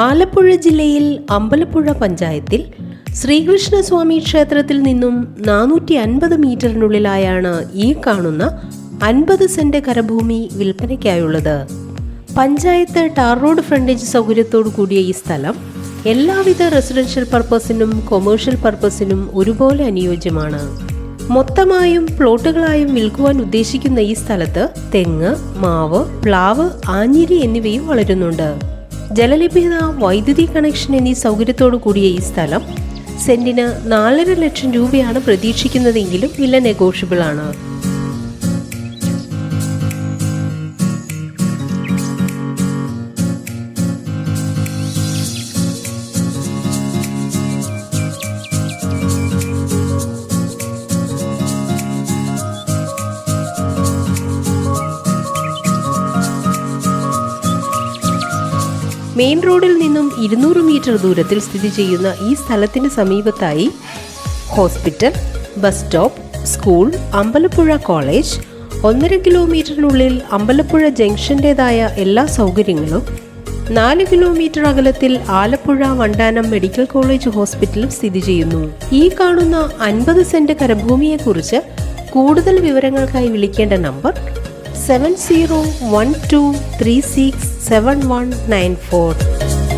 ആലപ്പുഴ ജില്ലയിൽ അമ്പലപ്പുഴ പഞ്ചായത്തിൽ ശ്രീകൃഷ്ണസ്വാമി ക്ഷേത്രത്തിൽ നിന്നും 450 മീറ്ററിനുള്ളിലായാണ് ഈ കാണുന്ന 50 സെന്റ് കരഭൂമി വിൽപ്പനയ്ക്കായുള്ളത്. പഞ്ചായത്ത് ടാർ റോഡ് ഫ്രണ്ടേജ് സൗകര്യത്തോടു കൂടിയ ഈ സ്ഥലം എല്ലാവിധ റെസിഡൻഷ്യൽ പർപ്പസിനും കൊമേഴ്ഷ്യൽ പർപ്പസിനും ഒരുപോലെ അനുയോജ്യമാണ്. മൊത്തമായും പ്ലോട്ടുകളായും വിൽക്കുവാൻ ഉദ്ദേശിക്കുന്ന ഈ സ്ഥലത്ത് തെങ്ങ്, മാവ്, പ്ലാവ്, ആഞ്ഞിലി എന്നിവയും വളരുന്നുണ്ട്. ജലലഭ്യത, വൈദ്യുതി കണക്ഷൻ എന്നീ സൗകര്യത്തോടു കൂടിയ ഈ സ്ഥലം സെന്റിന് 4.5 ലക്ഷം രൂപയാണ് പ്രതീക്ഷിക്കുന്നതെങ്കിലും വില നെഗോഷ്യബിൾ ആണ്. മെയിൻ റോഡിൽ നിന്നും 200 മീറ്റർ ദൂരത്തിൽ സ്ഥിതി ചെയ്യുന്ന ഈ സ്ഥലത്തിന് സമീപത്തായി hospital, bus stop, school, Ambalappuzha college, 1.5 കിലോമീറ്ററിനുള്ളിൽ അമ്പലപ്പുഴ ജംഗ്ഷൻ്റെതായ എല്ലാ സൗകര്യങ്ങളും, 4 കിലോമീറ്റർ അകലത്തിൽ ആലപ്പുഴ വണ്ടാനം മെഡിക്കൽ കോളേജ് ഹോസ്പിറ്റലും സ്ഥിതി ചെയ്യുന്നു. ഈ കാണുന്ന 50 സെന്റ് കരഭൂമിയെക്കുറിച്ച് കൂടുതൽ വിവരങ്ങൾക്കായി വിളിക്കേണ്ട നമ്പർ 7012367194.